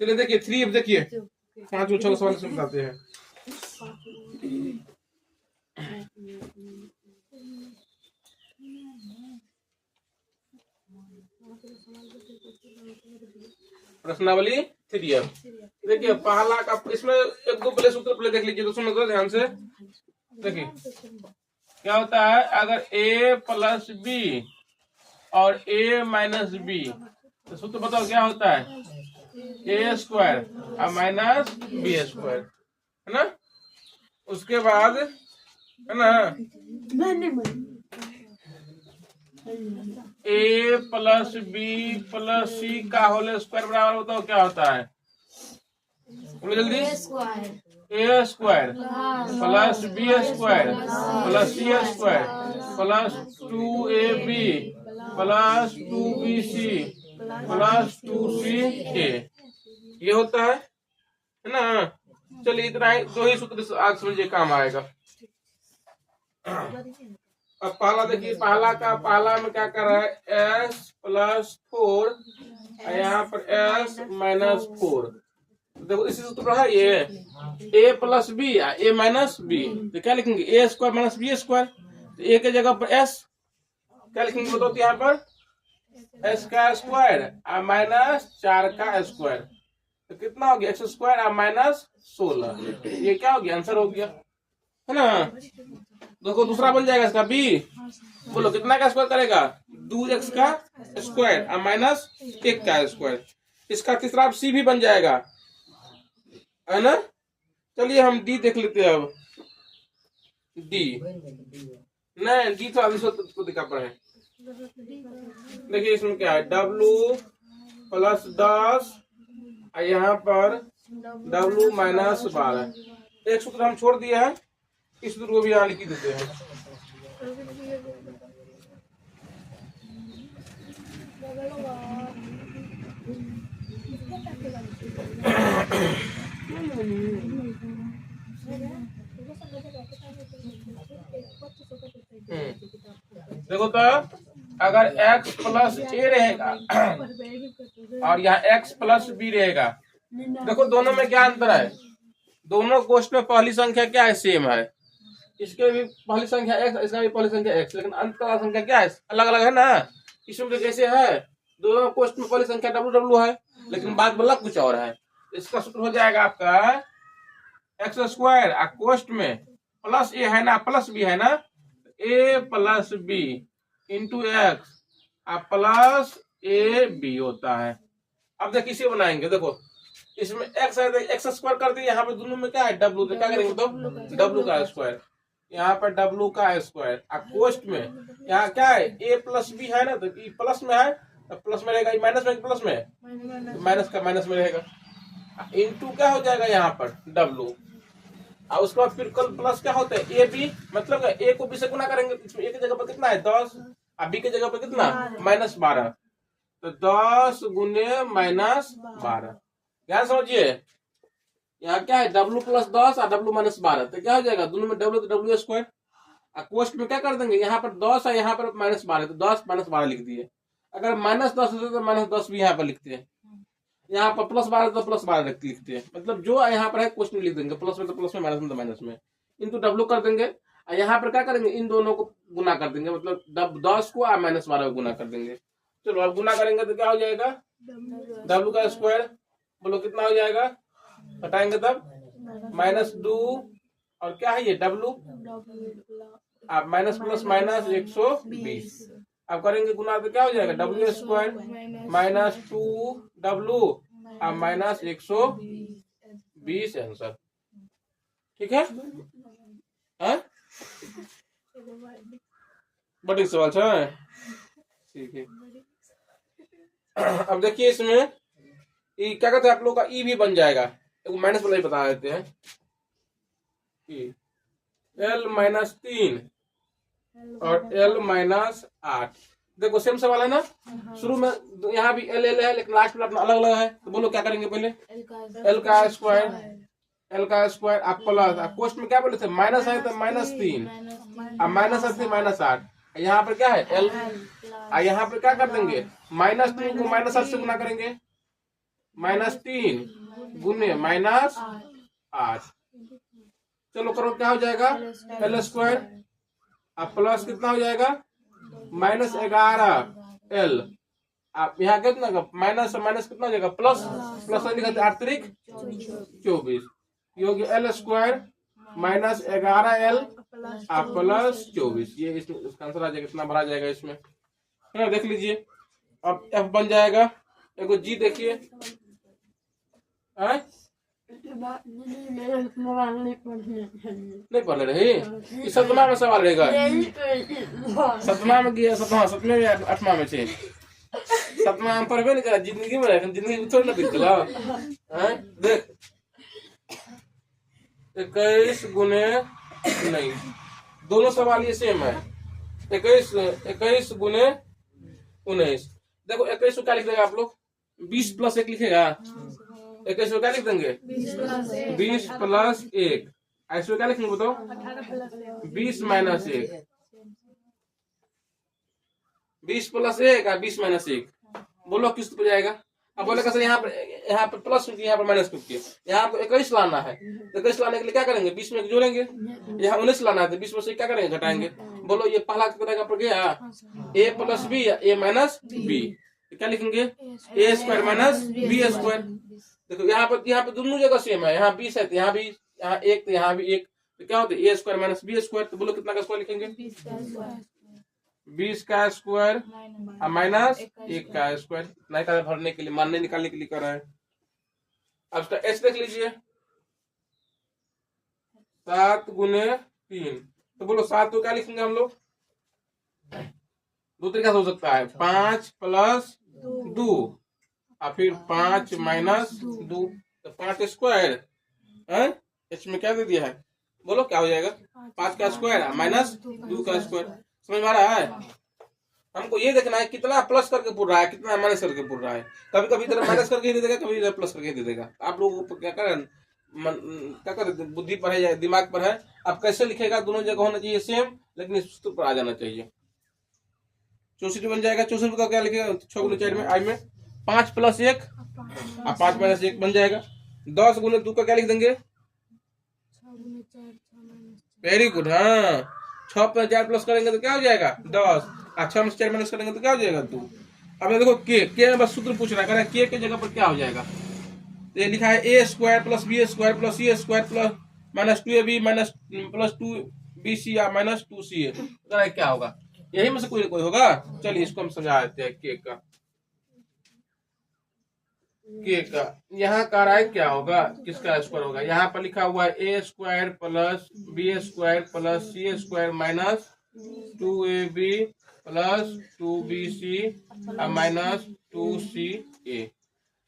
चलिए देखिए 3, अब देखिए 5 6 सवाल से बताते हैं। प्रश्नावली 3 अब देखिए पहला का, इसमें 1-2 पहले सूत्र पहले देख लीजिए, तो सुनो तो ध्यान से देखिए क्या होता है। अगर a प्लस बी और a माइनस बी, तो सूत्र बताओ क्या होता है, a स्क्वायर और माइनस बी स्क्वायर, है ना। उसके बाद है ना a plus B plus C का होल स्क्वायर बराबर बताओ क्या होता है, जल्दी। a square plus B square plus C square plus 2ab plus 2bc plus 2ca, ये होता है ना। चलिए इतना ही, 2 ही सूत्र आज समझिए काम आएगा। अब पहला देखिए, पहला में क्या कर रहा है, s प्लस 4 यहाँ पर s माइनस 4, देखो इसी सूत्र पर है ये a plus B a minus B, तो क्या लिखेंगे a square minus B square, तो a के जगह पर s क्या लिखेंगे बताओ, यहाँ पर s का स्क्वायर माइनस 4 का स्क्वायर, तो कितना हो गया x स्क्वायर माइनस 16, ये क्या हो गया, आंसर हो गया, है ना। देखो दूसरा बन जाएगा इसका b, बोलो कितना का स्क्वायर करेगा, 2x का स्क्वायर माइनस 1 का स्क्वायर, इसका तीसरा c भी बन जाएगा, है ना। चलिए हम डी देख लेते हैं अब, डी नहीं, डी तो अभी तो दिखा पड़ा है। देखिए इसमें क्या है, w प्लस 10 यहाँ पर w माइनस 12, एक सूत्र हम छोड़ दिया है, इस सूत्र को भी यहाँ लिख देते हैं। देखो तो अगर x प्लस a रहेगा और यहाँ x प्लस b रहेगा, देखो दोनों में क्या अंतर है, दोनों कोष्ठ में पहली संख्या क्या है, सेम है, इसके भी पहली संख्या x, इसका भी पहली संख्या x, लेकिन अंत का संख्या क्या है, अलग अलग है ना। इसमें कैसे है, दोनों कोष्ठ में पहली संख्या w है, लेकिन बात बोला कुछ और है। इसका सूत्र हो जाएगा आपका एक्स स्क्वायर कोष्ठ में प्लस a है ना प्लस b है ना, a plus B into x plus A B होता है। अब देखिए इसे बनाएंगे, देखो इसमें x है तो एक्स स्क्वायर कर दिए, यहाँ पे दोनों में क्या है w, तो क्या करेंगे तो w का स्क्वायर, यहाँ पर w का स्क्वायर कोष्ठ में, यहाँ क्या है a प्लस बी है ना, तो प्लस में है तो प्लस में रहेगा, माइनस में प्लस में, माइनस का माइनस में रहेगा, इंटू क्या हो जाएगा यहाँ पर w, और उसके बाद फिर कल प्लस क्या होता है ए बी, मतलब ए को बी से गुना करेंगे, इसमें ए की जगह पर कितना है 10 और बी की जगह पर कितना माइनस 12, तो 10 गुने माइनस 12, ध्यान समझिए यहाँ क्या है w प्लस 10 और w माइनस 12, तो क्या हो जाएगा दोनों में w तो w स्क्वायर, कोष्ठ में क्या कर देंगे, यहाँ पर 10 है यहाँ पर माइनस 12, तो 10 माइनस 12 लिख दिए, अगर माइनस 10 होते तो माइनस 10 भी यहाँ पर लिखते हैं, यहाँ पर प्लस 12 तो प्लस 12 लिखते हैं, मतलब जो यहाँ पर है क्वेश्चन में लिख देंगे, प्लस में तो प्लस में, माइनस में तो माइनस में, इनटू w कर देंगे, और यहाँ पर क्या करेंगे इन दोनों को गुना कर देंगे, मतलब 10 को माइनस 12 को गुना कर देंगे। चलो अब गुना करेंगे तो क्या हो जाएगा w का स्क्वायर, बोलो कितना हो जाएगा, हटाएंगे तब -2 और क्या है ये w, आप माइनस प्लस माइनस 120, अब करेंगे गुना तो क्या हो जाएगा w स्क्वायर -2w और माइनस 120 आंसर, ठीक है। बड़ी सवाल है, ठीक है। अब देखिए इसमें क्या कहते हैं आप लोग का ई भी बन जाएगा, एक माइनस वाला ही बता देते हैं, l माइनस 3 और l माइनस 8, देखो सेम सवाल है ना, शुरू में यहाँ भी l है लेकिन लास्ट में अपना अलग अलग है, तो बोलो क्या करेंगे पहले l का स्क्वायर आप प्लस, कोष्ठ में क्या बोले थे माइनस है तो -3 और माइनस है -8, यहाँ पर क्या है L, यहाँ पर क्या कर देंगे -2 को -8 से गुना करेंगे, -3 गुने -8। चलो करो क्या हो जाएगा L², अब प्लस कितना हो जाएगा -11L। आप यहाँ कितना का माइनस माइनस कितना हो जाएगा प्लस, प्लस लिखा 8×3 24 योगी L² -11L प्लस 24। ये इसका आंसर आ जाएगा, कितना भरा जाएगा इसमें, है ना। देख लीजिए अब F बन जाएगा, एगो G देखिए, नहीं पढ़ रही, सतमा में सवाल रहेगा, सतमा में किया, सतमा में 8वां में छे, सतमा में पढ़बे नहीं करा, जिंदगी में रहे, जिंदगी थोड़ी ना बीत गया। देख 21 गुने, नहीं दोनों सवाल ये सेम है, 21 गुने 19। देखो 21 को क्या लिख देगा आप लोग, 20 + 1 लिखेगा, 21 को क्या लिख देंगे 20 + 1, ऐसे क्या लिखेंगे बताओ 20 - 1, 20 + 1 और 20 - 1, बोलो किस पे जाएगा। अब बोलेगा सर यहाँ पर प्लस क्योंकि यहाँ पर माइनस क्योंकि यहाँ पर 21 लाना है, तो 21 लाने के लिए क्या करेंगे 20 में जोड़ेंगे, यहाँ 19 लाना है तो 20 में से क्या करेंगे घटाएंगे। बोलो ये पहला कितना पर गया A + B या A - B, तो क्या लिखेंगे A² - B²। देखो यहाँ पर दोनों जगह सेम है, यहाँ 20 है तो यहाँ भी, यहाँ 1 तो यहाँ भी 1, तो क्या होता है A² - B²। तो बोलो कितना का स्क्वायर लिखेंगे 20 का स्क्वायर -1 का स्क्वायर, इतना का भरने के लिए, मानने निकालने के लिए कर रहा है। अब इसका एच देख लीजिए 7 गुने 3, तो बोलो 7 को क्या लिखेंगे हम लोग, दो तरीका से हो सकता है 5 + 2 और फिर 5 - 2, तो 5 स्क्वायर इसमें क्या दे दिया है, बोलो क्या हो जाएगा 5 का स्क्वायर -2 का स्क्वायर। समझ में आ रहा है। हमको ये देखना है कितना प्लस करके पूर रहा है, कितना माइनस करके पूर रहा है। कभी कभी इधर माइनस करके दे देगा, कभी इधर प्लस करके दे देगा। आप लोगों को क्या करें बुद्धि पर है या दिमाग पर है, आप कैसे लिखेगा दोनों जगह होना चाहिए सेम, लेकिन इस सूत्र पर आ जाना चाहिए। 64 बन जाएगा, 64 का क्या लिखेगा 6 गुने 4 में आई में 5 + 1 और 5 - 1 बन जाएगा। 10 गुने 2 का क्या लिख देंगे, वेरी गुड, हाँ 6 पर 4 प्लस करेंगे तो क्या हो जाएगा 10, और 6 में 4 माइनस करेंगे तो क्या हो जाएगा 2। अब देखो के में बस सूत्र पूछ रहा है, के की जगह पर क्या हो जाएगा, तो ये लिखा है A² + B² + C² + -2AB + 2BC या -2CA, क्या होगा, यही में से कोई होगा। चलिए इसको हम समझा देते हैं। के का यहाँ का राय क्या होगा, किसका स्क्वायर होगा, यहाँ पर लिखा हुआ है A² + B² + C² -2AB + 2BC -2CA।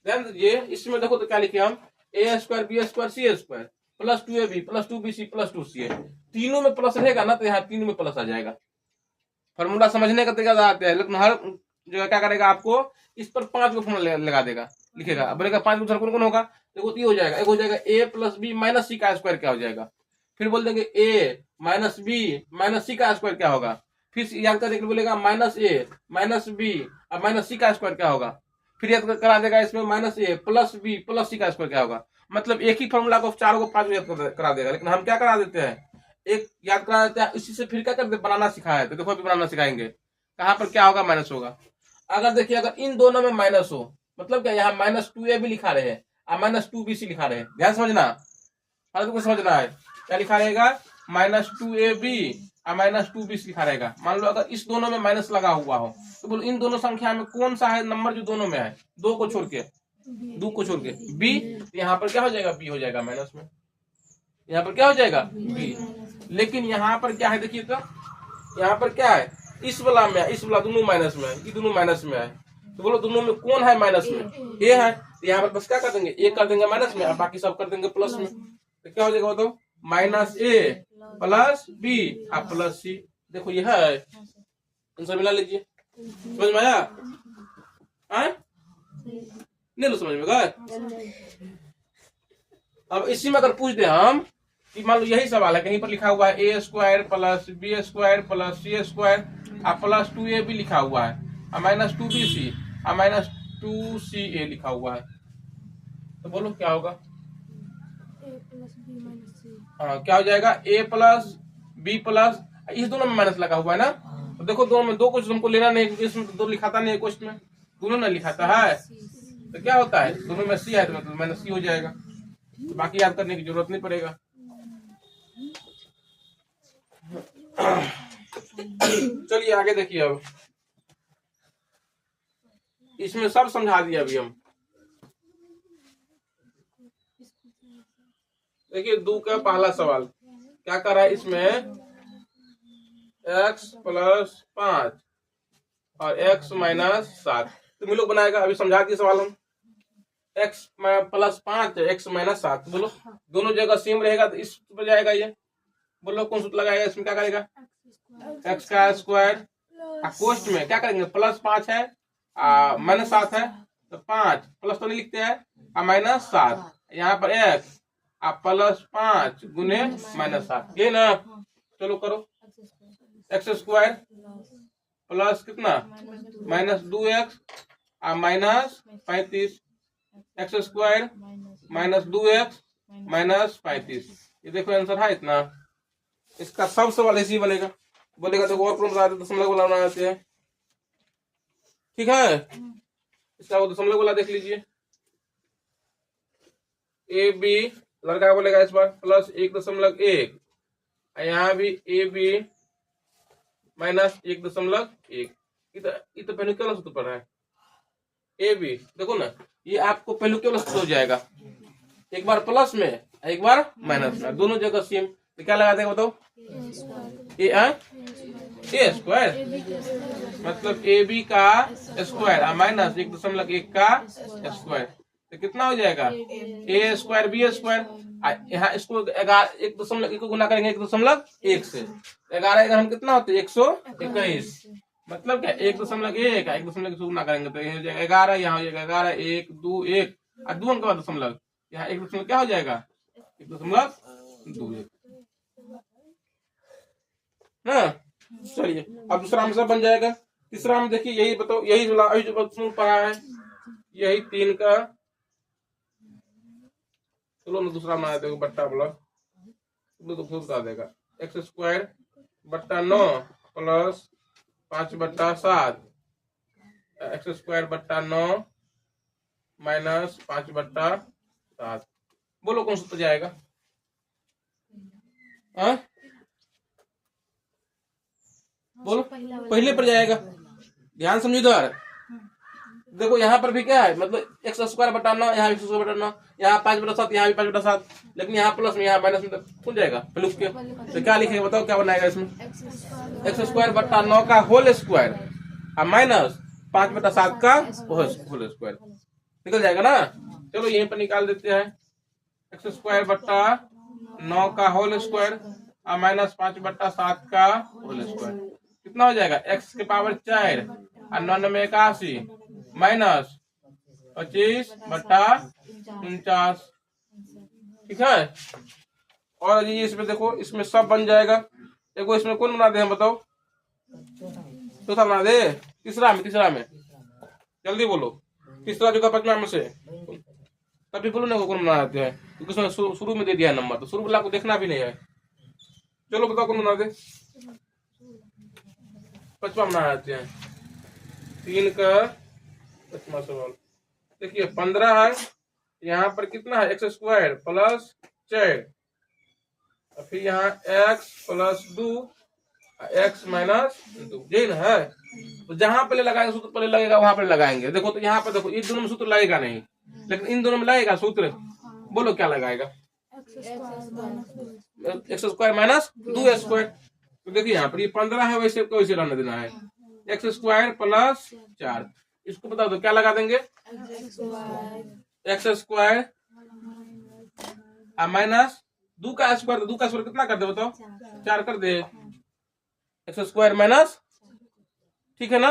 ध्यान दीजिए इसमें देखो तो क्या लिखे हम A² B² C² + 2AB + 2BC + 2CA, तीनों में प्लस रहेगा ना, तो यहाँ तीनों में प्लस आ जाएगा। फॉर्मूला समझने का तरीका आता है, लेकिन हर जो क्या करेगा आपको इस पर 5 को फॉर्मूला लगा देगा, लिखेगा। अब बोलेगा 5 कौन कौन होगा, देखो ये हो जाएगा, एक हो जाएगा A + B - C का स्क्वायर क्या हो जाएगा, फिर बोल देंगे A - B - C का स्क्वायर क्या होगा, फिर याद करने के लिए बोलेगा -A - B और -C का स्क्वायर क्या होगा, फिर याद करा देगा इसमें -A + B + C का स्क्वायर क्या होगा। मतलब एक ही फॉर्मूला को 4 को 5 याद करा देगा, लेकिन हम क्या करा देते हैं एक याद करा देते हैं, इसी से फिर क्या करते बनाना सिखाया। तो देखो अभी बनाना सिखाएंगे, कहाँ पर क्या होगा माइनस होगा। अगर देखिए अगर इन दोनों में माइनस हो, मतलब क्या यहाँ -2AB लिखा रहे हैं और -2BC लिखा रहे हैं, ध्यान समझना, हर को समझना है क्या लिखा रहेगा -2AB और -2BC लिखा रहेगा। मान लो अगर इस दोनों में माइनस लगा हुआ हो, तो बोलो इन दोनों संख्या में कौन सा है नंबर जो दोनों में है, 2 को छोड़ के B, यहाँ पर क्या हो जाएगा B हो जाएगा माइनस में, यहाँ पर क्या हो जाएगा B। लेकिन यहाँ पर क्या है देखिए, तो यहाँ पर क्या है इस वाला में, इस वाला दोनों माइनस में है, ये दोनों माइनस में है, तो बोलो दोनों में कौन है माइनस में, A है। तो यहाँ पर बस क्या कर देंगे, एक कर देंगे माइनस में और बाकी सब कर देंगे प्लस में, तो क्या हो जाएगा बताओ -A + B और +C। देखो ये है, आंसर मिला लीजिए। समझ में आया, नहीं लो समझ में गए। अब इसी में अगर पूछ दे हम कि मान लो यही सवाल है, कहीं पर लिखा हुआ है A² + B² + C², और प्लस 2ab लिखा हुआ है और माइनस 2bc और माइनस 2ca लिखा हुआ है। तो बोलो क्या होगा? हाँ, क्या हो जाएगा? a प्लस b प्लस, इस दोनों में माइनस लगा हुआ है ना। तो देखो दोनों में दो क्वेश्चन हमको लेना नहीं, क्योंकि इसमें तो दो लिखाता नहीं है क्वेश्चन में, दोनों में लिखाता है। तो क्या होता है, दोनों में सी है तो मतलब माइनस सी हो जाएगा। तो बाकी याद करने की जरूरत नहीं पड़ेगा। चलिए आगे देखिए। अब इसमें सब समझा दिया अभी हम। देखिए 2 का पहला सवाल क्या कर रहा है, इसमें x प्लस 5 और x माइनस 7 तो मिलो बनाएगा। अभी समझा दिए सवाल हम। x प्लस 5 x माइनस 7, बोलो दोनों जगह सेम रहेगा तो इस पर जाएगा ये। बोलो कौन सूत्र लगाएगा इसमें? क्या करेगा? x का स्क्वायर, कोष्ट में क्या करेंगे? प्लस 5 है माइनस 7 है तो 5 प्लस तो नहीं लिखते हैं माइनस 7, यहाँ पर x प्लस 5 गुने माइनस 7, ये ना। चलो करो। एक्स स्क्वायर प्लस कितना? Minus 2x minus 35, x square minus 2x minus 35। ये देखो आंसर है इतना। इसका सब सवाल ऐसे ही बनेगा। बोलेगा तो और प्रॉब्लम आते दशमलव वाला बना देते हैं। ठीक है, इसका वो दशमलव वाला देख लीजिए। ए बी लड़का बोलेगा इस बार प्लस 1.1, यहाँ भी ए बी माइनस 1.1। ये तो पहले क्यों सूत्र पढ़ा है? ए बी देखो ना, ये आपको पहले क्यों सूत्र हो जाएगा, एक बार प्लस में एक बार माइनस में, दोनों जगह सेम। तो क्या लगा देगा बताओ? ए स्क्वायर मतलब ए बी का स्क्वायर माइनस 1.1 का स्क्वायर, तो कितना हो जाएगा? ए स्क्वायर बी स्क्वायर। यहाँ इसको 1.1 को गुना करेंगे 1.1 से, 11 हम कितना होते? 121। मतलब क्या? 1.1 1.1 से गुना करेंगे तो ये हो जाएगा 11, यहाँ हो जाएगा 11, 1 2 1 और 2 अंक का दशमलव, यहाँ 1 दशमलव क्या हो जाएगा? 1.21 ना। चलिए अब दूसरा आंसर बन जाएगा। तीसरा में देखिए यही बताओ, यही जो पढ़ा है यही 3 का। चलो ना दूसरा बना देगा बट्टा बोला तो खुद बता देगा। एक्स स्क्वायर बट्टा 9 प्लस 5/7, एक्स स्क्वायर बट्टा 9 माइनस 5/7। बोलो कौन सा जाएगा? हाँ बोलो, पहले पर जाएगा। ध्यान समझो इधर देखो, यहाँ पर भी क्या है, मतलब एक्स स्क्वायर बटा 9, यहाँ एक्स स्क्वायर बटा 9, यहाँ 5/7, यहाँ भी 5/7, लेकिन यहाँ प्लस में यहाँ माइनस में तो खुल जाएगा प्लस के। तो क्या लिखेगा बताओ, क्या बनाएगा इसमें? एक्स स्क्वायर बटा 9 का होल स्क्वायर और माइनस 5/7 का होल स्क्वायर, निकल जाएगा ना। चलो यहीं पर निकाल देते हैं। एक्स स्क्वायर बटा 9 का होल स्क्वायर और माइनस 5/7 का होल स्क्वायर, कितना हो जाएगा? x के पावर 4 और 9 में 81 माइनस 25/49। ठीक है। और ये इसमें देखो, इसमें सब बन जाएगा। देखो इसमें कौन बना दे हम बताओ? चौथा बना दे। तीसरा में जल्दी बोलो। तीसरा जो का 5वां में से तभी बोलो ना कौन बना देते हैं, क्योंकि उसमें शुरू में दे दिया है नंबर, तो शुरू वाला को देखना भी नहीं है। चलो बताओ कौन बना दे? 5वां बना देते हैं। 3 का 5वां सवाल देखिए 15 है, यहाँ पर कितना है? एक्स स्क्वायर प्लस 4 और फिर यहाँ x प्लस 2 x माइनस 2, यही ना है। तो जहां पहले लगाएंगे सूत्र पहले लगेगा वहां पर लगाएंगे। देखो तो यहाँ पर देखो, इन दोनों में सूत्र लगेगा नहीं, लेकिन इन दोनों में लगेगा सूत्र। बोलो क्या लगाएगा? X square minus 2 square. तो देखिए यहाँ पर ये 15 है, वैसे को वैसे रहने देना है। एक्स स्क्वायर प्लस 4, इसको बता दो क्या लगा देंगे? एक्स स्क्वायर माइनस 2 का स्क्वायर, 2 का स्क्वायर कितना कर दे बताओ? 4 कर दे। एक्स स्क्वायर माइनस, ठीक है ना।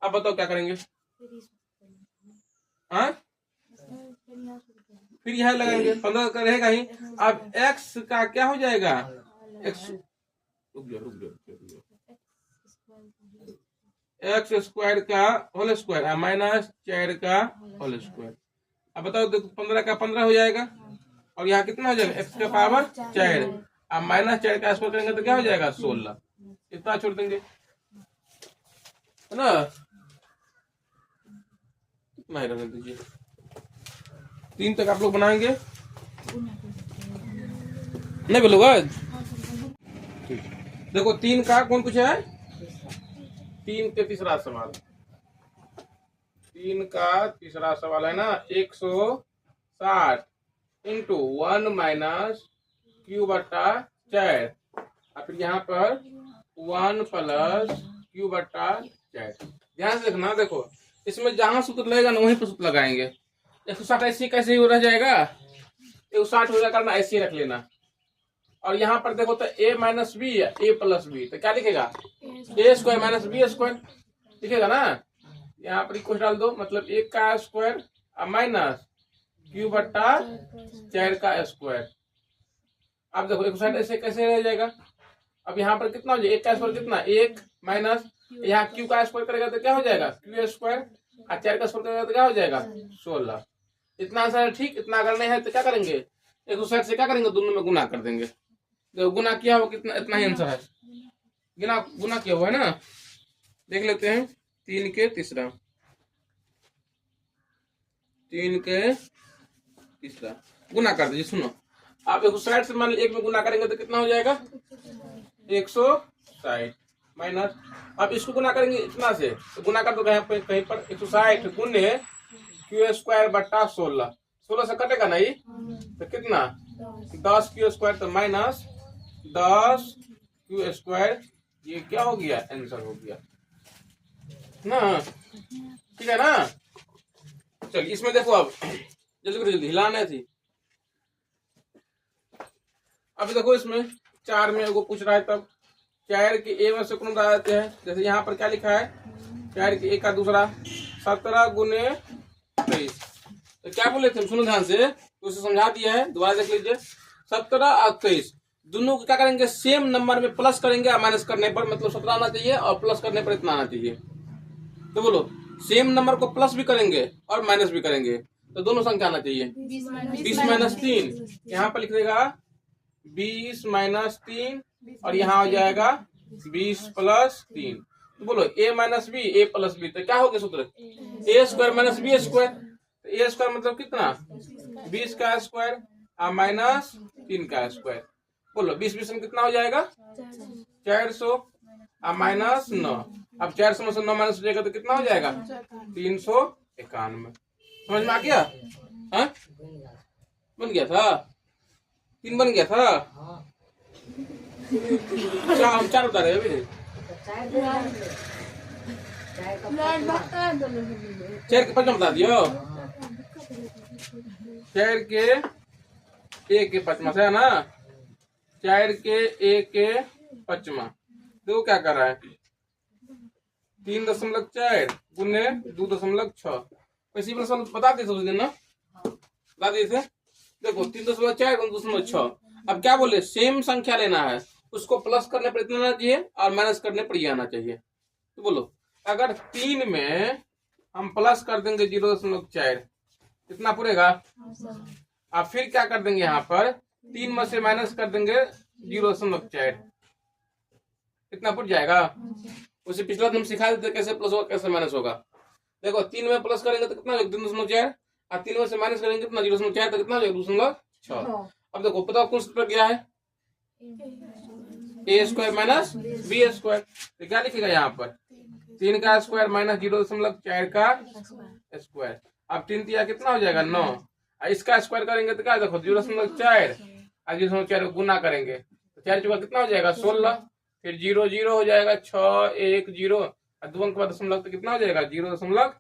अब बताओ क्या करेंगे? हाँ फिर यहाँ लगाएंगे, 15 का रहेगा ही। अब x का क्या हो जाएगा? x रुक जाओ एक्स स्क्वायर का होल स्क्वायर और माइनस 4 का होल स्क्वायर। अब बताओ देखो 15 का 15 हो जाएगा और यहाँ कितना हो जाएगा एक्स का पावर 4 अब माइनस 4 का स्क्वायर करेंगे तो क्या हो जाएगा 16। इतना छोड़ देंगे है ना, इतना ही रहने दीजिए। 3 तक आप लोग बनाएंगे नहीं बोलोगा। देखो 3 का कौन पूछा है, 3 के तीसरा सवाल, 3 का तीसरा सवाल है ना 160 इंटू 1 माइनस क्यू बटा 4 और फिर यहाँ पर 1 प्लस क्यू बटा 4। ध्यान से देखना, देखो इसमें जहां सूत्र लगेगा ना वहीं पर सूत्र लगाएंगे। 160 ऐसे कैसे ही रह जाएगा, 160 हो जाएगा ना ऐसे ही रख लेना। और यहाँ पर देखो तो a माइनस बी या a प्लस बी तो क्या लिखेगा a square minus B square लिखेगा ना। यहाँ पर इक्वल डाल दो मतलब 1 का स्क्वायर माइनस क्यू बटा 4 का स्क्वायर। अब देखो 160 ऐसे कैसे रह जाएगा। अब यहाँ पर कितना हो जाएगा 1 का स्क्वायर कितना 1 माइनस यहाँ क्यू का स्क्वायर करेगा तो क्या हो जाएगा क्यू स्क्वायर और 4 का स्क्वायर करेगा तो क्या हो जाएगा 16। इतना आंसर है ठीक। इतना अगर नहीं है तो क्या करेंगे 160 से क्या करेंगे दोनों में गुना कर देंगे। तो गुना किया हुआ कितना इतना ही आंसर है, गुना किया हुआ है ना। देख लेते हैं 3 के तीसरा, 3 के तीसरा गुना कर दीजिए। सुनो आप 160 से मान लीजिए 1 में गुना करेंगे तो कितना हो जाएगा 160 माइनस। अब इसको गुना करेंगे इतना से तो गुना कर दो कहीं पर 160 गुने क्यू स्क्वायर बटा 16, 16 से कटेगा नहीं तो कितना 10 क्यू स्क्वायर तो माइनस 10 क्यू स्क्वायर। ये क्या हो गया आंसर हो गया ना, ठीक है ना। चलिए इसमें देखो अब जल्दी जल्दी हिलाना थी। अब देखो इसमें 4 में एगो पूछ रहा है तब 4 के ए में से कौन बता देते हैं। जैसे यहाँ पर क्या लिखा है 4 के ए का दूसरा 17 गुने 23 तो क्या बोले थे सुनो ध्यान से, तो उसे समझा दिया है दोबारा देख लीजिए। 17 और 23 दोनों को क्या करेंगे सेम नंबर में प्लस करेंगे और माइनस करने पर मतलब 17 आना चाहिए और प्लस करने पर इतना आना चाहिए। तो बोलो सेम नंबर को प्लस भी करेंगे और माइनस भी करेंगे तो दोनों संख्या आना चाहिए 20 माइनस 3। यहाँ पर लिख देगा 20 माइनस 3 और यहाँ हो जाएगा 20 प्लस 3। तो बोलो a minus B A plus B तो क्या हो गया सूत्र A square minus B square. तो ए स्क्वायर मतलब कितना 20 का स्क्वायर और माइनस 3 का स्क्वायर। बोलो 20 में कितना हो जाएगा 400 और माइनस 9। अब 400 में से 9 माइनस हो जाएगा तो कितना हो जाएगा 391। समझ में आ गया हाँ? बन गया था 3 बन गया था। अच्छा हम 4 बता रहे अभी 4 के 5 बता दियो 4 के ए के 5 है ना 4 के ए के 5 देखो क्या कर रहा है 3.4 गुने 2.6 इसी पर बता दिए समझ ना बता दिए थे। देखो 3.4 गुने 2.6। अब क्या बोले सेम संख्या लेना है उसको प्लस करने पर इतना आना चाहिए और माइनस करने पर ये आना चाहिए। तो बोलो अगर 3 में हम प्लस कर देंगे 0.4 कितना पूरेगा। अब फिर क्या कर देंगे यहाँ पर 3 में से माइनस कर देंगे 0.4 कितना पूर जाएगा। उसे पिछला हम सिखा देते कैसे प्लस होगा कैसे माइनस होगा। देखो 3 में प्लस करेंगे तो कितना 3.4 और 3 में से माइनस करेंगे कितना 0.4 तो कितना 2.6। अब देखो बताओ कौन सूत्र क्या है ए स्क्वायर माइनस बी स्क्वायर। तो क्या लिखेगा यहाँ पर 3 का स्क्वायर माइनस 0.4 का स्क्वायर। अब 3 तिया कितना हो जाएगा 9 और इसका स्क्वायर करेंगे तो क्या देखो 0.4 और 0.4 को गुना करेंगे तो 4 चुका कितना हो जाएगा 16 फिर 0 0 हो जाएगा 6 1 0 और 2 अंक के बाद दशमलव तो कितना हो जाएगा 0.16।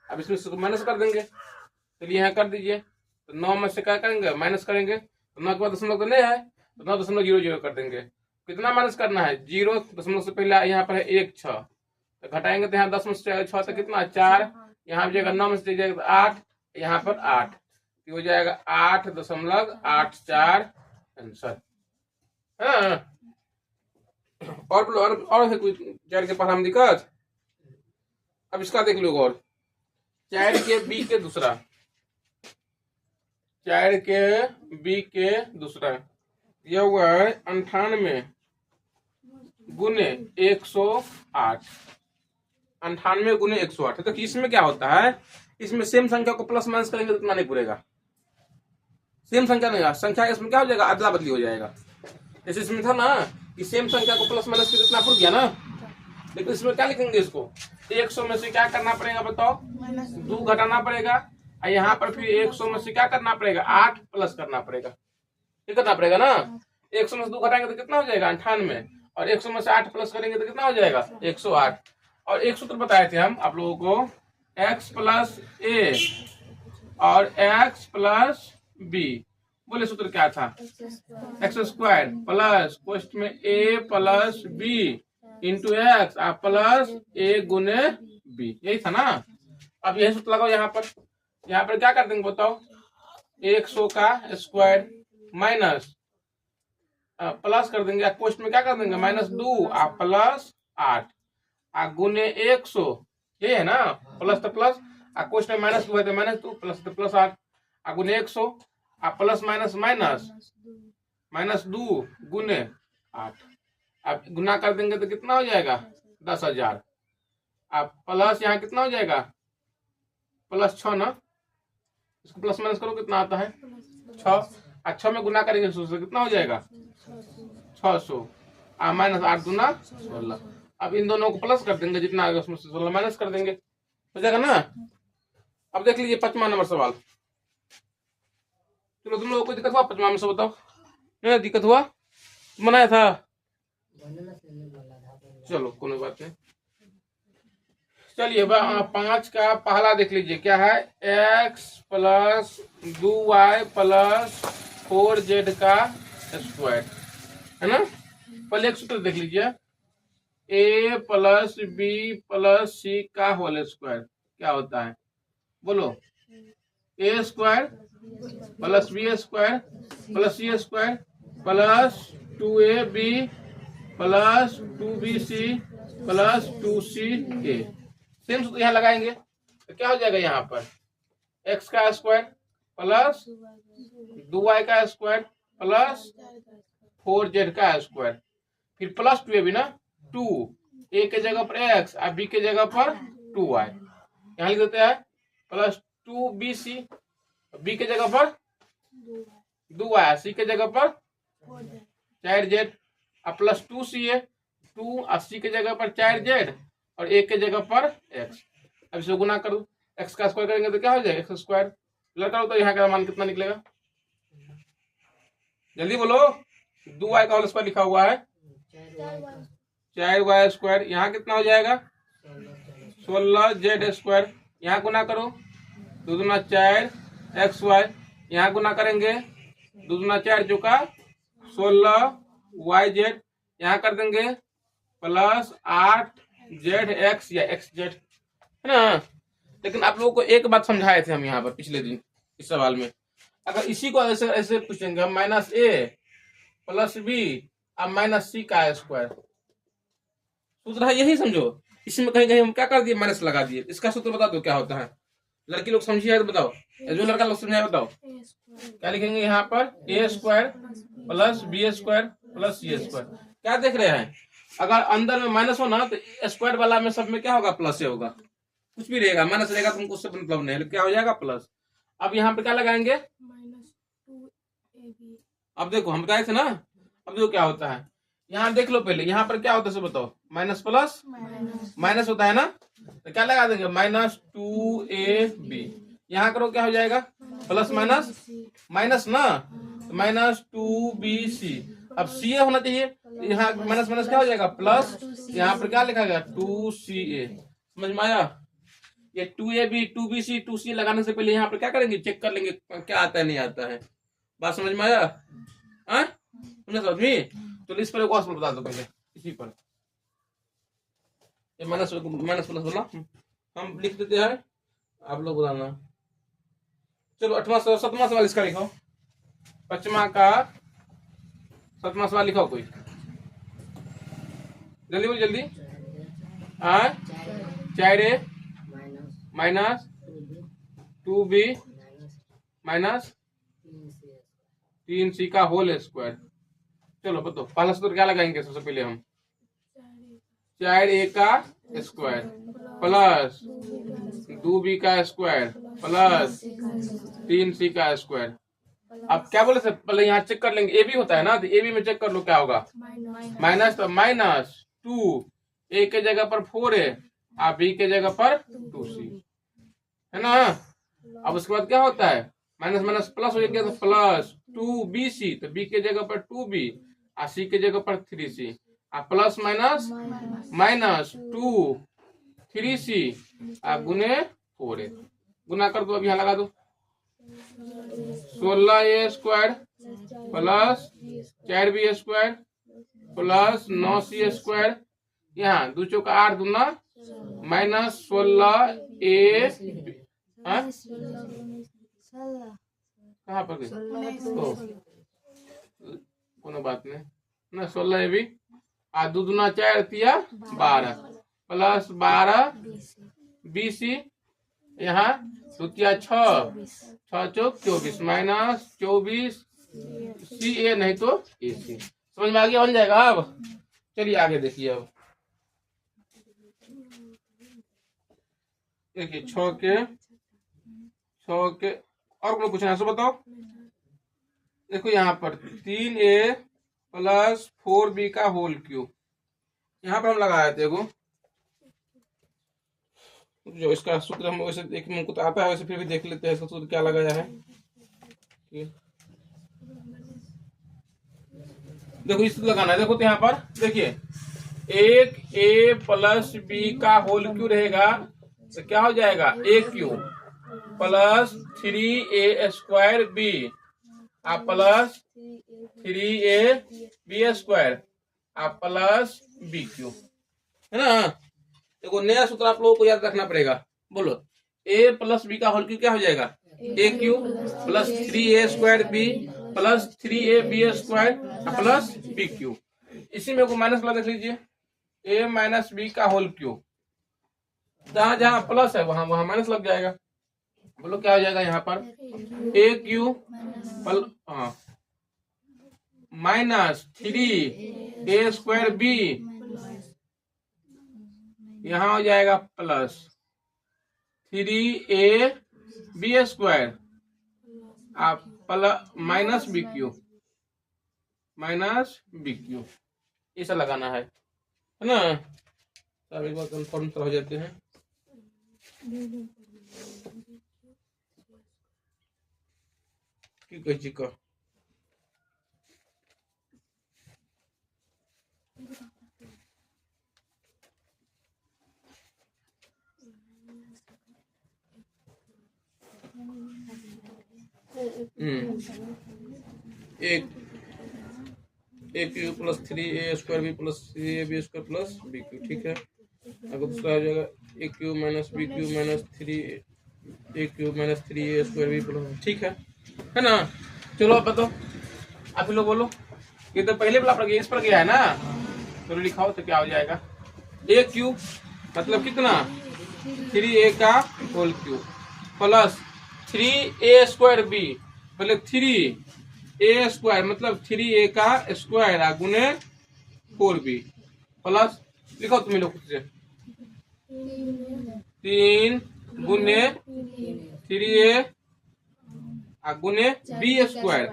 अब इसमें से माइनस कर देंगे चलिए यहाँ कर दीजिए तो 9 में से क्या करेंगे माइनस करेंगे तो 9 के बाद दशमलव तो नहीं है तो 9.00 कर देंगे। कितना माइनस करना है 0 दशमलव से पहले यहाँ पर है 1 6 तो घटाएंगे तो यहाँ 10 में से 6 तो कितना 4 यहाँ जाएगा 9 में से जाएगा 8 यहाँ पर 8 तो हो जाएगा 8.84 आंसर। हाँ और है कोई चैड के पढ़ा में दिक्कत? अब इसका देख लो और चैड के बी के दूसरा, चैड के बी के दूसरा यह हुआ है 98 गुने 108, 98 गुने 108। तो इसमें क्या होता है, इसमें सेम संख्या को प्लस माइनस करेंगे तो इतना नहीं पूरेगा, सेम संख्या नहीं, संख्या इसमें क्या हो जाएगा, अदला बदली हो जाएगा। जैसे इसमें था ना कि सेम संख्या को प्लस माइनस कितना पूर गया ना, लेकिन इसमें क्या लिखेंगे, इसको 100 में से क्या करना पड़ेगा बताओ, 2 घटाना पड़ेगा, और यहाँ पर फिर 100 में से क्या करना पड़ेगा, 8 प्लस करना पड़ेगा, ये करना पड़ेगा ना। 100 में से 2 घटाएंगे तो कितना हो जाएगा 98, और 100 में से 8 प्लस करेंगे तो कितना हो जाएगा 108। और एक सूत्र बताए थे हम आप लोगों को, x प्लस ए और x प्लस बी, बोले सूत्र क्या था, एक्स स्क्वायर प्लस कोष्ठ में a plus B into x plus a गुने बी, यही था ना। अब यही सूत्र लगाओ यहाँ पर क्या कर देंगे बताओ, 100 का स्क्वायर माइनस प्लस कर देंगे, कोष्ठ में क्या कर देंगे -2 प्लस 8 गुने 100, ये है ना, प्लस तो प्लस, कोष्ठ में -2 है तो -2 प्लस तो प्लस 8 गुने 100 प्लस माइनस माइनस 2 गुने 8, अब गुना कर देंगे तो कितना हो जाएगा 10,000। अब प्लस यहाँ कितना हो जाएगा +6 ना, इसको प्लस माइनस करो कितना आता है 6, 6 में गुना करेंगे 100 से कितना हो जाएगा 600, माइनस 8 दूना 16। अब इन दोनों को प्लस कर देंगे, जितना आएगा उसमें से 16 माइनस कर देंगे, हो जाएगा ना। अब देख लीजिए 5वां नंबर सवाल। चलो तुम लोगों को दिक्कत हुआ 5वां में से बताओ, नहीं दिक्कत हुआ, बनाया था, चलो कोई बात नहीं। चलिए 5 का पहला देख लीजिए क्या है, x plus 2y plus 4z का स्क्वायर, है ना। पहले एक सूत्र देख लीजिए, a plus B plus C का होल स्क्वायर क्या होता है, बोलो, a square plus B square plus C square plus 2ab plus 2bc plus 2ca। Same सूत्र यहाँ लगाएंगे तो क्या हो जाएगा, यहाँ पर x का स्क्वायर प्लस 2y का स्क्वायर प्लस 4z का स्क्वायर, फिर प्लस 2ab ना, 2 a के जगह पर x और b के जगह पर 2y, यहाँ लिख देते हैं प्लस 2bc, b के जगह पर 2y, c के जगह पर 4z प्लस 2ca, 2 और c के जगह पर 4z और a के जगह पर x। अब इसे गुना कर दो, x का स्क्वायर करेंगे तो क्या हो जाएगा x स्क्वायर, लगा तो यहाँ का मान कितना निकलेगा, जल्दी बोलो, 2y का होल स्क्वायर लिखा हुआ है 4y स्क्वायर, यहाँ कितना हो जाएगा 16z स्क्वायर, यहाँ गुना करो 2 दूना 4 xy, यहाँ गुना करेंगे 2 दूना 4 जो का 16yz, यहाँ कर देंगे प्लस 8zx या xz, है ना। लेकिन आप लोगों को एक बात समझाए थे हम यहाँ पर पिछले दिन इस सवाल में, अगर इसी को ऐसे ऐसे पूछेंगे हम -a प्लस b अब -c का स्क्वायर, सूत्र है यही समझो, इसमें कहीं कहीं हम क्या कर दिए माइनस लगा दिए, इसका सूत्र बता दो क्या होता है, लड़की लोग समझिए तो बताओ, जो लड़का लोग समझाए बताओ क्या लिखेंगे, यहाँ पर a square plus b square plus c square. क्या देख रहे हैं, अगर अंदर में माइनस हो ना तो स्क्वायर वाला में सब में क्या होगा प्लस ही होगा, कुछ भी रहेगा माइनस रहेगा तुमको उससे मतलब नहीं, क्या हो जाएगा प्लस। अब यहाँ पे क्या लगाएंगे, अब देखो हम बताए थे ना, अब देखो क्या होता है, यहाँ देख लो पहले, यहाँ पर क्या होता है बताओ, माइनस प्लस माइनस होता है ना, तो क्या लगा देंगे -2ab, यहाँ करो क्या हो जाएगा प्लस माइनस माइनस ना, -2bc, अब ca होना चाहिए, यहाँ माइनस माइनस क्या हो जाएगा प्लस, यहाँ पर क्या लिखा गया 2ca, समझ में आया। ये 2ab 2bc 2c लगाने से पहले यहाँ पर क्या करेंगे, चेक कर लेंगे क्या आता है नहीं आता है, बात समझ में आया, समझ तो इस पर एक और बता दो पहले, इसी पर ये माइनस प्लस बोला हम लिख देते हैं, आप लोग बताना। चलो 7वां सवाल इसका लिखो, 5वां का 7वां सवाल लिखो कोई, जल्दी बोल जल्दी। 4a minus 2b minus 3c का होल स्क्वायर। चलो बताओ पहला सूत्र क्या लगाएंगे सबसे पहले हम। 4a का स्क्वायर प्लस 2b का स्क्वायर प्लस 3c का स्क्वायर। अब क्या बोले सर, पहले यहाँ चेक कर लेंगे, ए बी होता है ना, तो ए बी में चेक कर लो क्या होगा। माइनस तो माइनस 2, ए के जगह पर 4a और बी के जगह पर 2c है ना। अब उसके बाद क्या होता है, माइनस माइनस प्लस हो गया, तो प्लस 2bc, तो बी के जगह पर 2b और सी के जगह पर 3c, और प्लस माइनस माइनस 2 3c और गुने 4a। गुना कर दो, अब यहाँ लगा दो। 16a square plus 4b square plus 9c square, यहाँ 2 चौका 8 दूना माइनस 16a कहाँ पर गई, कोनो बात नहीं ना। 16a भी आ 2 दूना 4 तिया 12 प्लस 12 bc, यहाँ 2 तिया 6 6 चौक 24 माइनस 24 ca नहीं तो ac। समझ में आ गया, बन जाएगा। अब चलिए आगे देखिए। अब देखिए 6 के और कोनो पूछना है सो बताओ। देखो यहाँ पर 3a प्लस 4b का होल क्यूब, यहाँ पर हम लगाए थे। देखो जो इसका सूत्र हम वैसे देख हमको तो आता है, वैसे फिर भी देख लेते हैं इसका सूत्र क्या लगाया है। देखो इस लगाना है। देखो तो यहाँ पर देखिए 1a प्लस b का होल क्यूब रहेगा, तो क्या हो जाएगा a cube plus 3a square b आ प्लस 3ab स्क्वायर आ प्लस b क्यूब, है ना। देखो नया सूत्र आप लोगों को याद रखना पड़ेगा। बोलो a प्लस b का होल क्यूब क्या हो जाएगा, a cube plus 3a square b plus 3ab square plus b cube. इसी में को माइनस वाला देख लीजिए, a माइनस b का होल क्यूब, जहां जहां प्लस है वहां वहां माइनस लग जाएगा। बोलो क्या हो जाएगा यहाँ पर, a cube minus 3a square b, यहाँ हो जाएगा प्लस 3ab स्क्वायर आप प्लस माइनस b क्यूब ऐसा लगाना है ना। सब एक बार कंफर्म हो जाते हैं। की चीज का एक cube plus 3a square B plus 3ab square plus b cube, ठीक है। अगर दूसरा हो जाएगा a cube minus b cube minus 3a cube minus 3a square b plus, ठीक है ना। चलो आप बताओ, आप लोग बोलो। ये तो पहले वाला पर इस पर गया है ना, तो लिखाओ तो क्या हो जाएगा, a क्यूब मतलब कितना 3a का whole cube plus 3a square b मतलब 3a स्क्वायर मतलब 3a का स्क्वायर गुने 4b प्लस, लिखो तुम लोग खुद से, 3 गुने 3a गुने b स्क्वायर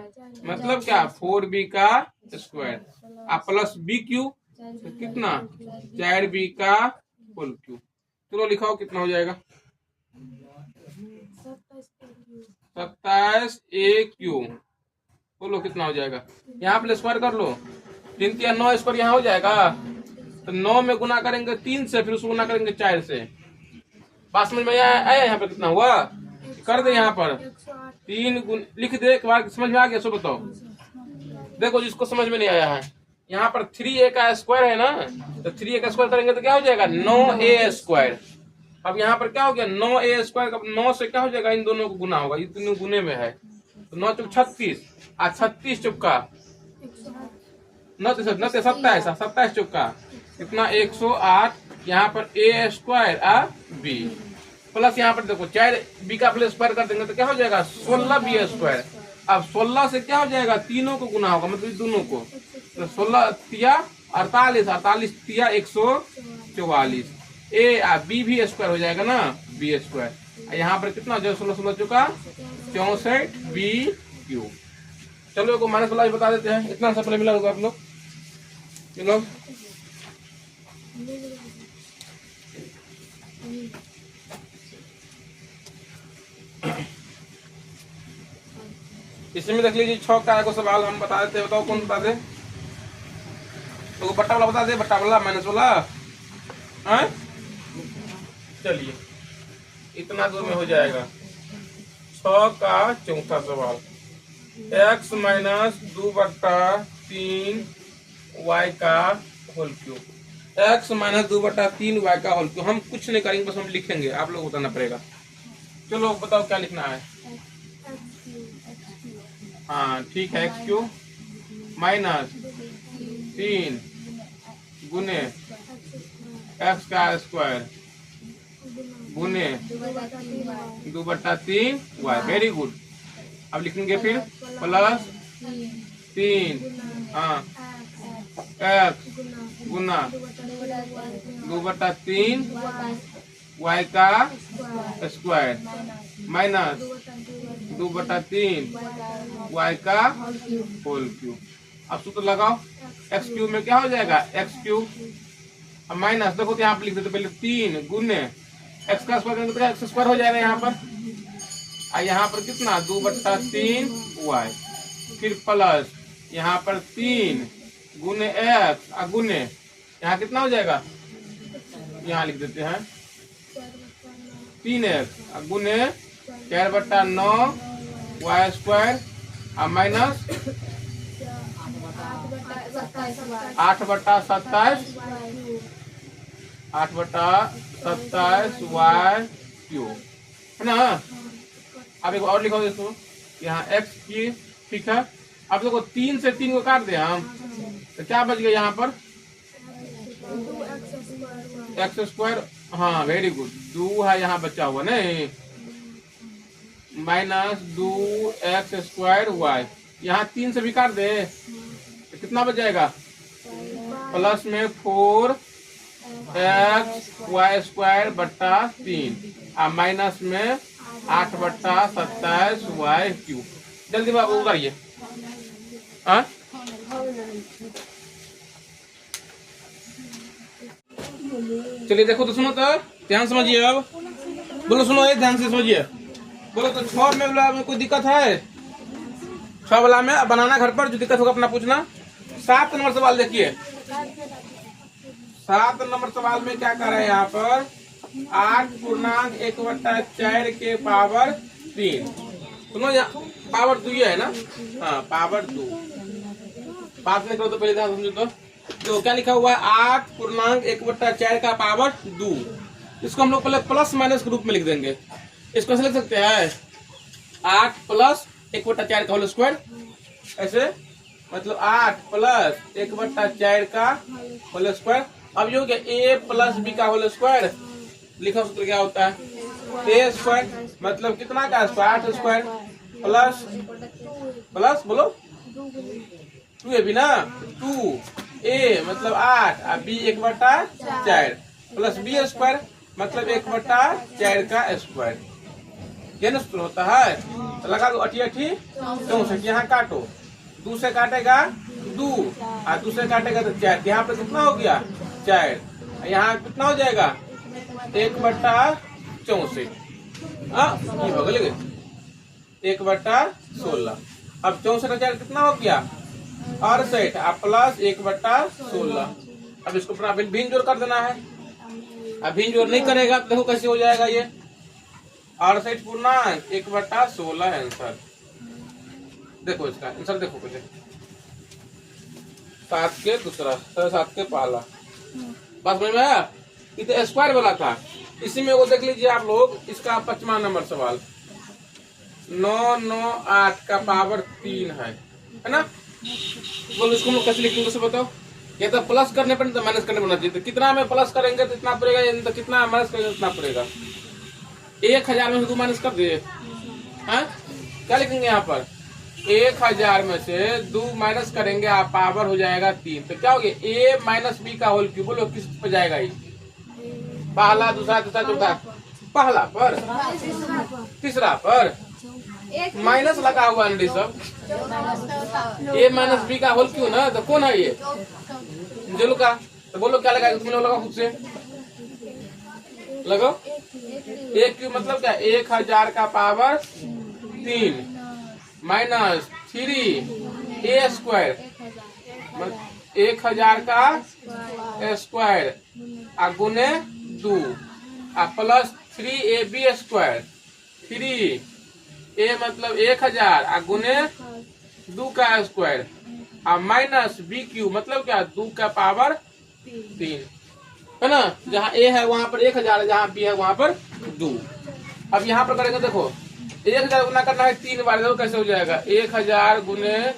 मतलब क्या 4b का स्क्वायर आ प्लस b क्यूब तो कितना 4b का होल क्यूब। चलो लिखाओ कितना हो जाएगा, 27a क्यूब। बोलो कितना हो जाएगा, यहाँ पे स्क्वायर कर लो, 3 या 9 स्क्वायर यहाँ हो जाएगा, तो 9 में गुना करेंगे 3 से, फिर उसको गुना करेंगे 4 से। बात समझ में आया यहाँ पर कितना हुआ, कर दे यहाँ पर 3 लिख दे, एक बार समझ में आ गया सो बताओ। देखो जिसको समझ में नहीं आया है, यहाँ पर 3a का स्क्वायर है ना, तो 3a का स्क्वायर करेंगे तो क्या हो जाएगा 9a स्क्वायर। अब यहाँ पर क्या हो गया 9a स्क्वायर, 9 से क्या हो जाएगा इन दोनों को गुना होगा, ये तीनों गुने में है, तो 9 चौक 36 आ 36 चौका 27 27 चौका कितना 108, यहाँ पर a स्क्वायर b प्लस यहाँ पर देखो 4b का प्लस स्क्वायर कर देंगे तो क्या हो जाएगा 16b स्क्वायर। अब 16 से क्या हो जाएगा, तीनों को गुना होगा मतलब दोनों को, तो 16 तिया 48, 48 तिया 144, a b भी स्क्वायर हो जाएगा ना, b स्क्वायर। यहाँ पर कितना हो जाएगा 16 16 चुका 64b क्यूब। चलो को माइनस वाला भी बता देते हैं, इतना सप्लाई मिला होगा आप लोग इसमें देख लीजिए 6 का को सवाल हम बता देते हैं, बताओ कौन बता दे, तो बट्टा वाला बता दे, बट्टा वाला माइनस वाला है। चलिए इतना दूर में हो जाएगा 6 का चौथा सवाल, x माइनस 2/3 y का whole cube, x minus 2/3 y का होल क्यूब। हम कुछ नहीं करेंगे, बस हम लिखेंगे, आप लोग बताना पड़ेगा। चलो बताओ क्या लिखना है। हाँ ठीक है, एक्स क्यूब माइनस 3 गुने एक्स का स्क्वायर गुने 2/3 वाई। Very good. अब लिखेंगे फिर प्लस 3 एक्स गुना 2/3 वाई का स्क्वायर माइनस 2/3 वाई का होल क्यूब। अब सूत्र लगाओ, एक्स क्यूब में क्या हो जाएगा एक्स क्यूब, अब माइनस देखो तो यहाँ पर लिख देते पहले 3 गुने एक्स का स्क्वायर करेंगे तो एक्स स्क्वायर हो जाएगा यहाँ पर, और यहाँ पर कितना 2/3 वाई, फिर प्लस यहाँ पर 3 गुने एक्स गुने यहाँ कितना हो जाएगा, यहाँ लिख देते हैं 3x गुने 4/9 Y square minus 8/27 Y cube है ना। अब एक और लिखो इसको, यहाँ x की, ठीक है। अब देखो 3 से 3 को काट दे हम, तो क्या बच गया यहाँ पर एक्स स्क्वायर, हाँ वेरी गुड, 2 है यहाँ बचा हुआ नहीं, माइनस 2x स्क्वायर वाई, यहाँ 3 से भी काट दे तो कितना बच जाएगा, प्लस में 4x वाई स्क्वायर बट्टा 3 और माइनस में 8/27 वाई क्यूब। जल्दी उतारिए। चलिए देखो तो सुनो, तो ध्यान समझिए, अब बोलो, सुनो एक ध्यान से समझिए, बोलो तो 6 में कोई दिक्कत है, 6 वाला में बनाना घर पर, जो दिक्कत होगा अपना पूछना। 7 नंबर सवाल देखिए, 7 नंबर सवाल में क्या कर रहे हैं यहाँ पर, 8.1/4 के पावर 3, सुनो यहाँ पावर 2 है ना, हाँ पावर 2, बात नहीं करो तो पहले ध्यान समझो तो क्या लिखा हुआ है 8.1/4 का पावर 2, इसको हम लोग पहले प्लस माइनस के रूप में लिख देंगे। इसको ऐसे लिख सकते हैं 8 + 1/4 का होल स्क्वायर, ऐसे मतलब 8 + 1/4 का होल स्क्वायर। अब ये हो गया a + b का होल स्क्वायर, लिखा सूत्र क्या होता है a स्क्वायर, मतलब कितना का स्क्वायर 8 स्क्वायर प्लस बोलो 2ab ना, 2a मतलब 8 और b 1/4 प्लस b स्क्वायर मतलब 1/4 का स्क्वायर, ये ना सूत्र होता है। तो लगा दो 8 8 64, यहाँ काटो, 2 से काटेगा 2 और 2 से काटेगा तो 4, यहाँ पे कितना हो गया 4, यहाँ कितना हो जाएगा 1/64, ये बगल 1/16। अब 64 का 4 कितना हो गया 68 प्लस 1/16। अब इसको अपना भिन्न जोड़ कर देना है, अब भिन्न जोड़ नहीं करेगा तो देखो कैसे हो जाएगा ये 68 × 1/16 है आंसर। देखो इसका आंसर देखो पहले, 7 के दूसरा 7 के पहला, बस समझ में आया। ये तो स्क्वायर वाला था, इसी में वो देख लीजिए आप लोग, इसका 5वां नंबर सवाल 998 का पावर 3 है ना। बोलो इसको हम लोग कैसे लिखेंगे उसे बताओ, ये तो प्लस करने पर नहीं तो माइनस करने पर होना चाहिए। तो कितना में प्लस करेंगे तो इतना पड़ेगा, तो कितना माइनस करेंगे तो इतना पड़ेगा। 1000 में से 2 माइनस कर दिए, हाँ क्या लिखेंगे यहाँ पर, 1000 में से 2 माइनस करेंगे, आप पावर हो जाएगा 3। तो क्या हो गया, a माइनस बी का होल क्यूब। बोलो किस पर जाएगा ये, पहला, दूसरा, तीसरा, चौथा, पहला पर, तीसरा पर, माइनस लगा हुआ अंडी सब, a माइनस बी का होल क्यूब ना। तो कौन है ये, जो का। तो बोलो क्या लगाएगा, तुम लोग लगाओ खुद से, लगाओ। a क्यूब मतलब क्या, 1000 का पावर 3 माइनस 3a स्क्वायर, 1000 का स्क्वायर गुने 2 प्लस 3ab स्क्वायर, 3a मतलब 1000 गुने 2 का स्क्वायर माइनस b क्यूब मतलब क्या, 2 का पावर 3 है ना। जहाँ a है वहां पर 1000 है, जहाँ b है वहां पर 2। अब यहाँ पर करेंगे, देखो 1000 गुना करना है 3 बार, देखो कैसे हो जाएगा, 1000 गुने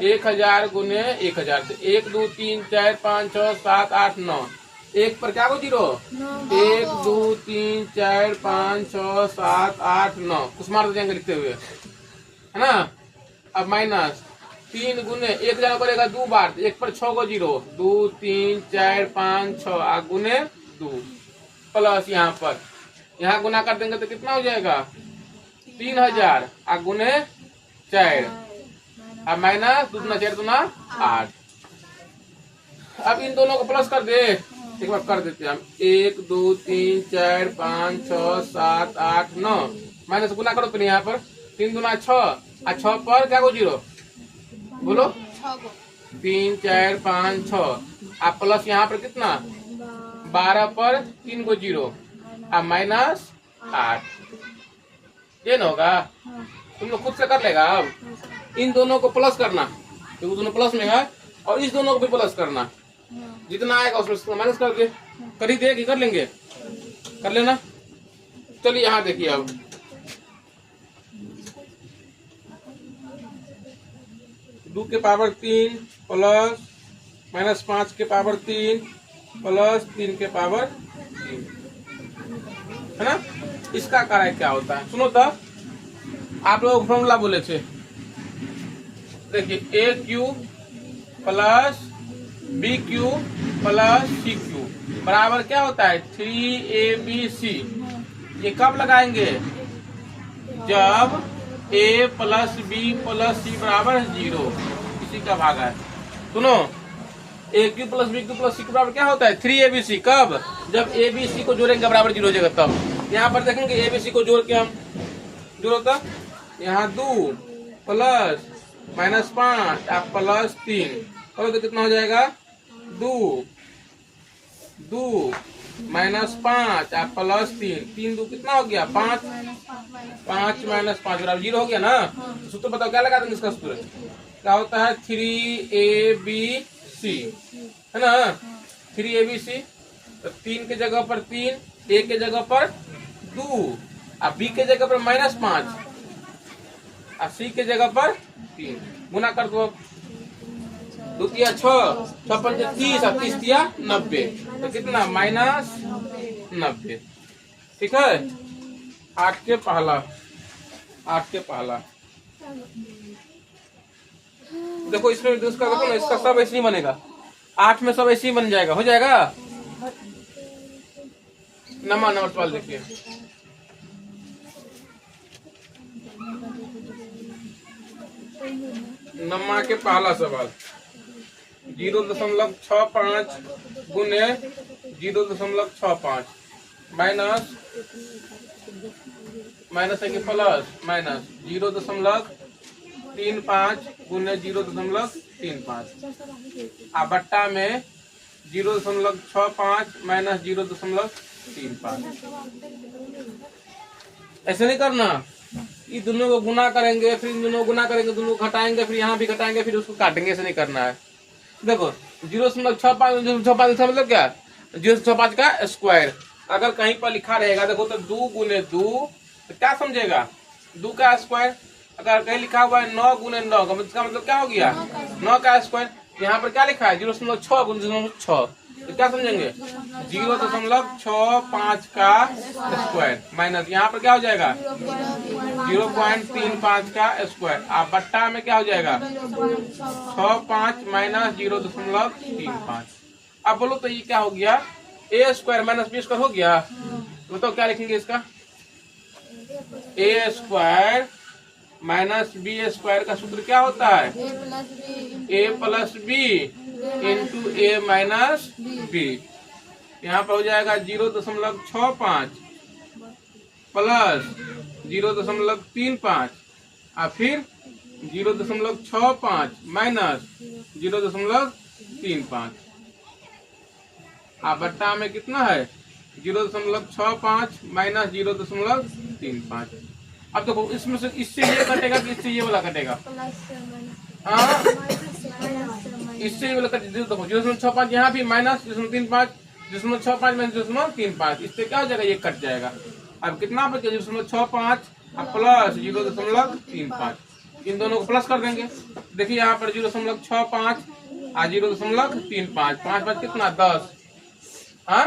1000 गुने 1000, 1 2 3 4 5 6 7 8 9, एक पर क्या को 0, 1 2 3 4 5 6 7 8 9, कुछ मार देंगे लिखते हुए, है ना। अब माइनस 3 गुने 1000 करेगा 2 बार, 1 पर 6 को 0, 2 3 4 5 6 गुने 2 प्लस यहाँ गुना कर देंगे तो कितना हो जाएगा, 3000 गुने 4 अब माइनस 2 4 2 8। अब इन दोनों को प्लस कर दे, एक बार कर देते हैं हम, 1 2 3 4 5 6 7 8 9, माइनस गुना करो फिर यहाँ पर 3 2 6 6 पर क्या को 0, बोलो 3 4 5 6 अब प्लस यहाँ पर कितना 12 पर 3 को 0 अब माइनस 8, ये न होगा, तुम लोग खुद से कर लेगा। अब इन दोनों को प्लस करना, क्योंकि दोनों प्लस में है, और इस दोनों को भी प्लस करना, जितना आएगा उसमें माइनस करके कर ही दे कि कर लेंगे, कर लेना। चलिए यहाँ देखिए, अब 2 के पावर 3 प्लस माइनस 5 के पावर 3 प्लस 3 के पावर 3, है ना। इसका कार्य क्या होता है, सुनो तो, आप लोग फॉर्मूला बोले थे, देखिए a cube plus b cube plus c cube बराबर क्या होता है 3abc। ये कब लगाएंगे, जब a plus b plus c बराबर 0, इसी का भाग है। सुनो, a cube plus b cube plus c के बराबर क्या होता है 3abc, कब, जब abc को जोड़ेंगे बराबर 0 हो जाएगा। तब यहाँ पर देखेंगे abc को जोड़ के हम जोड़ता, यहाँ 2 प्लस माइनस 5 प्लस 3 करो तो कितना हो जाएगा, 2 माइनस 5 प्लस 3 2 कितना हो गया 5, 5 माइनस 5 बराबर 0 हो गया ना। तो सूत्र बताओ क्या लगा देंगे इसका सूत्र, क्या होता है 3abc, है ना, 3abc। तो 3 के जगह पर 3, a के जगह पर 2, अब b के जगह पर माइनस 5, और c के जगह पर 3, गुना कर दो, 2 तिया 6, 6 पंच 30 और 30 तिया 90, तो कितना माइनस 90, ठीक है। 8 के पहला देखो, इसमें इसका देखो ना, इसका सब ऐसे ही बनेगा, 8 में सब ऐसे ही बन जाएगा, हो जाएगा। नंबर सवाल देखिए, नम्मा के पहला सवाल 0.65 गुने 0.65 माइनस है कि प्लस माइनस 0.35 गुने 0.35 आ बट्टा में 0.65 माइनस 0.35। ऐसे नहीं करना, ये दोनों को गुना करेंगे, फिर इन दोनों को गुना करेंगे, दोनों को घटाएंगे, फिर यहाँ भी घटाएंगे, फिर उसको काटेंगे, ऐसे नहीं करना है। देखो 0.65 मतलब क्या, 0.65 का स्क्वायर अगर कहीं पर लिखा रहेगा, देखो तो 2 गुने 2 तो क्या समझेगा 2 का स्क्वायर। अगर कहीं लिखा हुआ है 9 गुने 9 का मतलब क्या हो गया 9 का स्क्वायर। यहाँ पर क्या लिखा है 0.6 गुना 0.6, तो क्या समझेंगे 0.65 का स्क्वायर माइनस यहाँ पर क्या हो जाएगा 0.35 का स्क्वायर। आप बट्टा में क्या हो जाएगा 65 माइनस 0.35। अब बोलो तो ये क्या हो गया ए स्क्वायर माइनस बी स्क्वायर हो गया। तो बताओ क्या लिखेंगे इसका ए स्क्वायर माइनस बी स्क्वायर का सूत्र क्या होता है ए प्लस बी इंटू ए माइनस बी। यहाँ पर हो जाएगा 0.65 प्लस 0.35 और फिर 0.65 माइनस 0.35। आप बट्टा में कितना है 0.65 माइनस 0.35। अब देखो इसमें से इससे ये कटेगा कि इससे ये वाला कटेगा। हाँ इससे ये वाला कटेगा। देखो 0.65 यहाँ भी माइनस 0.35, 0.65 माइनस 0.35, इससे क्या हो जाएगा ये कट जाएगा। अब कितना बचेगा 0.65 प्लस 0.35, इन दोनों को प्लस कर देंगे। देखिए यहाँ पर 0.65 और 0.35, 5 5 कितना 10, हाँ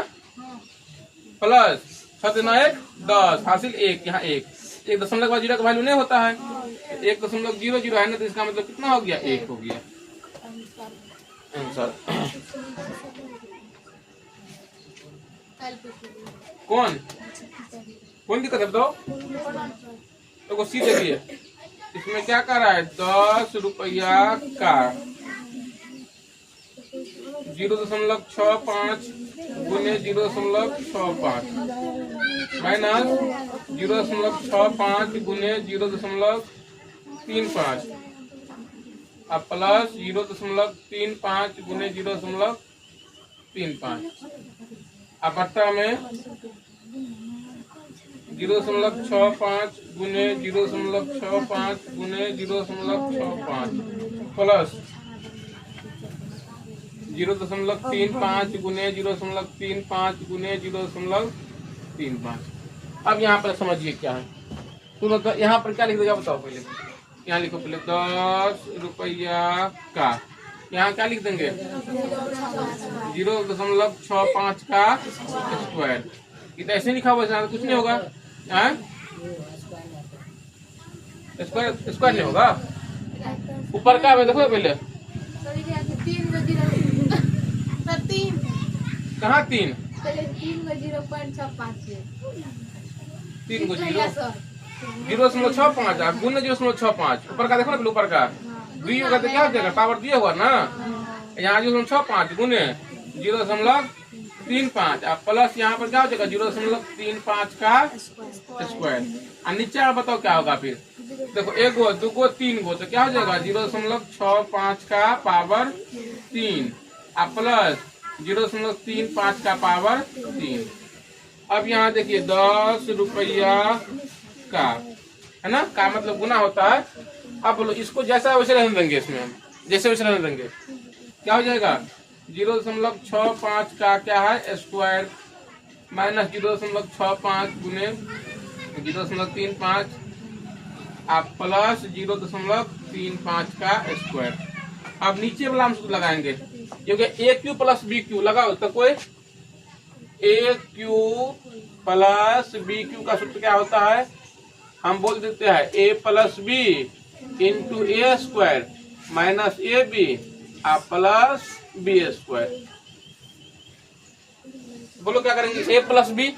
प्लस 6 1 10 हासिल 1, यहाँ 1 दशमलव के बाद 0 का वैल्यू नहीं होता है, 1.00 है ना, तो इसका मतलब कितना हो गया 1 हो गया आंसर। कौन दिक्कत है बताओ। तो सी देखिए इसमें क्या कर रहा है 10 रुपया का 0.65 गुने 0.65 माइनस 0.65 गुने 0.35 अब प्लस 0.35 गुने 0.35 अब बट्टा में 0.65 गुने 0.65 गुने 0.65 प्लस 0.35 गुने 0.35 गुने 0.35। अब यहाँ पर समझिए क्या है, सुनो तो यहाँ पर क्या लिख देगा बताओ। पहले यहाँ लिखो पहले 10 रुपया का, यहाँ क्या लिख देंगे 0.65 का स्क्वायर। ये तो ऐसे लिखा हुआ है कुछ नहीं होगा, स्क्वायर नहीं होगा। ऊपर का है देखो पहले कहाँ 3 0.65 गुने 0.65 ऊपर का देखो ना, ऊपर का 2 होगा तो क्या हो जाएगा पावर दिया हुआ ना, यहाँ 0.65 गुने 0.35 अब प्लस यहाँ पर क्या हो जाएगा 0.35 का स्क्वायर। और नीचे आप बताओ क्या होगा फिर देखो 1 गो 2 गो 3 गो तो क्या हो जाएगा 0.65 का पावर 3 अब प्लस 0.35 का पावर 3। अब यहाँ देखिए 10 रुपया का है ना, का मतलब गुना होता है। अब बोलो इसको जैसा वैसे रहने देंगे, इसमें हम जैसे वैसे रहने देंगे, क्या हो जाएगा 0.65 का क्या है स्क्वायर माइनस 0.65 गुने 0.35 आप प्लस 0.35 का स्क्वायर। अब नीचे वाला हम सूत्र लगाएंगे क्योंकि a cube plus b cube लगाओ तो कोई a cube plus b cube का सूत्र क्या होता है, हम बोल देते हैं a plus B into a square minus a b आप प्लस बी स्क्वायर। बोलो क्या करेंगे ए प्लस बी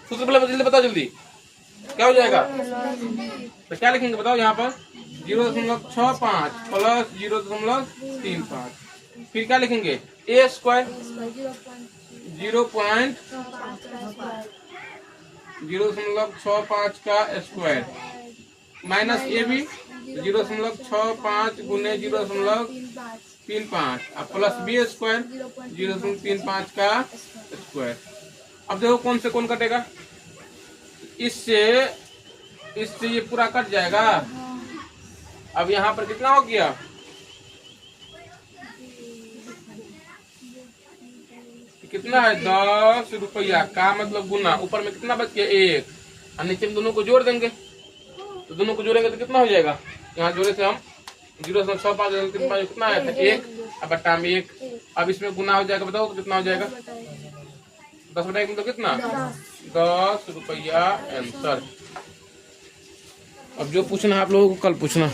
सूत्र जल्दी बताओ, जल्दी क्या हो जाएगा तो क्या लिखेंगे बताओ। यहाँ पर 0.65 प्लस 0.35 फिर क्या लिखेंगे ए स्क्वायर 0.65 का स्क्वायर माइनस ए बी 0.65 गुने 0.35 अब प्लस बी स्क्वायर 0.35 का स्क्वायर। अब देखो कौन से कौन कटेगा, इससे ये पूरा कट जाएगा। अब यहाँ पर कितना हो गया कितना है 10 रुपया का मतलब गुना, ऊपर में कितना बच गया 1 और नीचे में दोनों को जोड़ देंगे, तो दोनों को जोड़ेंगे तो कितना हो जाएगा, यहाँ जोड़े से हम 0.653 कितना आया था 1, अब बट्टा में 1। अब इसमें गुना हो जाएगा, बताओ तो कितना हो जाएगा 10/1 मतलब कितना 10 रुपया आंसर। अब जो पूछना है आप लोगों को कल पूछना।